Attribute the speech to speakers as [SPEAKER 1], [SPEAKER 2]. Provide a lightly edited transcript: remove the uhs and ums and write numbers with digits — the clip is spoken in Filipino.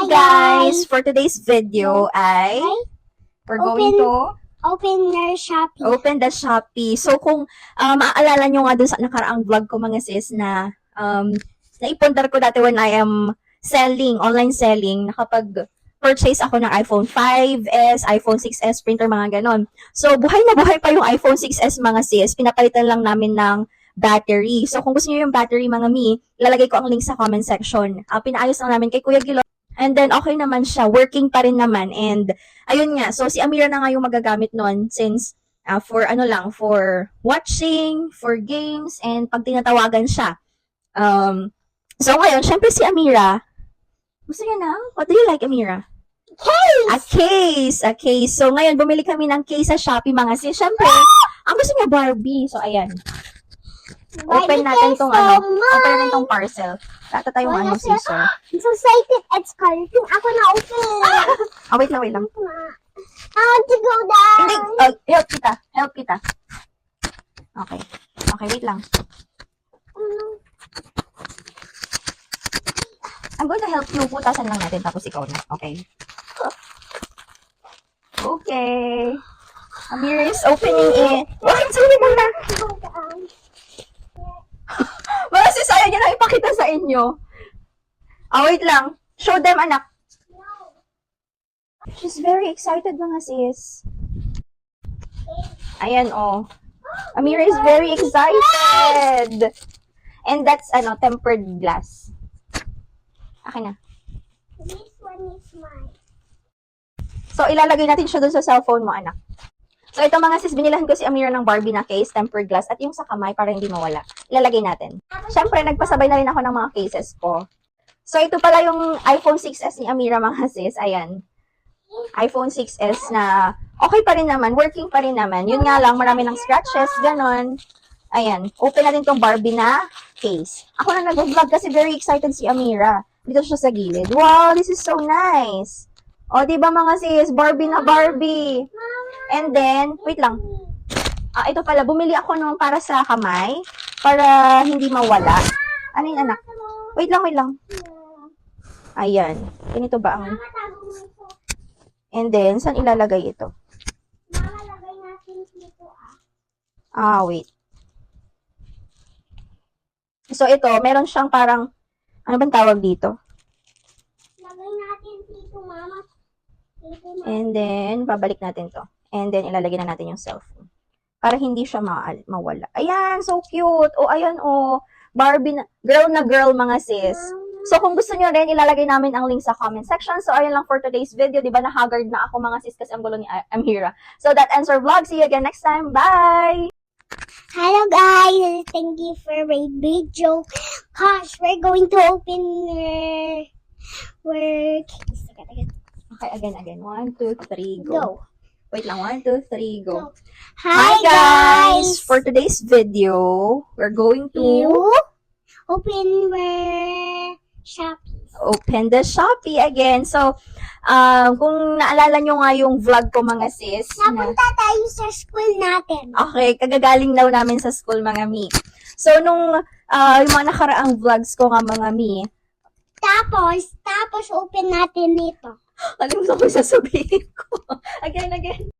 [SPEAKER 1] Hi guys! For today's video ay we're going to
[SPEAKER 2] Open your Shopee.
[SPEAKER 1] open the Shopee. So kung maaalala nyo nga dun sa nakaraang vlog ko mga sis na naipundar ko dati when I am online selling, nakapag-purchase ako ng iPhone 5s, iPhone 6s printer, mga ganon. So buhay na buhay pa yung iPhone 6s mga sis, pinapalitan lang namin ng battery. So kung gusto niyo yung battery mga mi, ilalagay ko ang link sa comment section. Pinaayos lang namin kay Kuya Gilo. And then, okay naman siya. Working pa rin naman. And, ayun nga. So, si Amira na nga yung magagamit nun since for watching, for games, and pag tinatawagan siya. So, ngayon, syempre si Amira, gusto niya na? What do you like, Amira?
[SPEAKER 2] Case!
[SPEAKER 1] A case. So, ngayon, bumili kami ng case sa Shopee, mga sis. Syempre, ang gusto niya Barbie. So, ayan. Open natin tong open natin tong parcel. Tata tayong scissor.
[SPEAKER 2] I'm so excited. It's coloring. Ako na open.
[SPEAKER 1] Wait lang.
[SPEAKER 2] I want to go down.
[SPEAKER 1] Hindi, help kita. Okay, wait lang. I'm going to help you. Putasan lang natin, tapos ikaw na. Okay. Okay. Amira is opening it. Wait, sorry muna. Mga sis, ayaw niya na ipakita sa inyo. Wait lang. Show them, anak. She's very excited, mga sis. Ayan, oh. Amira is very excited. And that's, tempered glass. Akin na.
[SPEAKER 2] This one is mine.
[SPEAKER 1] So, ilalagay natin siya dun sa cellphone mo, anak. So, ito mga sis, binilahan ko si Amira ng Barbie na case, tempered glass, at yung sa kamay para hindi mawala. Ilalagay natin. Siyempre, nagpasabay na rin ako ng mga cases ko. So, ito pala yung iPhone 6s ni Amira, mga sis. Ayan. iPhone 6s na okay pa rin naman, working pa rin naman. Yun nga lang, marami ng scratches, ganon. Ayan. Open natin tong Barbie na case. Ako na nag-vlog kasi very excited si Amira. Dito siya sa gilid. Wow, this is so nice. O, diba mga sis, Barbie na Barbie. And then, wait lang. Ito pala, bumili ako nung para sa kamay, para hindi mawala. Ano yun, anak? Wait lang. Ayan. Ganito ba ang... And then, saan ilalagay ito?
[SPEAKER 2] Malalagay natin dito
[SPEAKER 1] Wait. So, ito, meron siyang parang, ano bang tawag dito?
[SPEAKER 2] Lagay natin dito, mama.
[SPEAKER 1] And then, babalik natin to. And then, ilalagay na natin yung cellphone. Para hindi siya mawala. Ayan, so cute. Ayan, Barbie na girl, mga sis. So, kung gusto nyo rin, ilalagay namin ang link sa comment section. So, ayan lang for today's video. Diba, na-haggard na ako, mga sis, kasi ang gulo ni Amira. So, that ends our vlog. See you again next time. Bye!
[SPEAKER 2] Hello guys, thank you for a video. Gosh, we're going to open
[SPEAKER 1] Okay, again. 1, 2, 3, go.
[SPEAKER 2] Go.
[SPEAKER 1] Wait lang, 1, 2, 3, go.
[SPEAKER 2] Hi guys.
[SPEAKER 1] For today's video, we're going to
[SPEAKER 2] open Shopee.
[SPEAKER 1] open the Shopee again. So, kung naalala nyo nga yung vlog ko, mga sis.
[SPEAKER 2] Napunta tayo sa school natin.
[SPEAKER 1] Okay, kagagaling daw namin sa school, mga mi. So, nung yung mga nakaraang vlogs ko nga, mga mi.
[SPEAKER 2] Tapos open natin dito.
[SPEAKER 1] Kalimutan ko sasabihin ko. Again.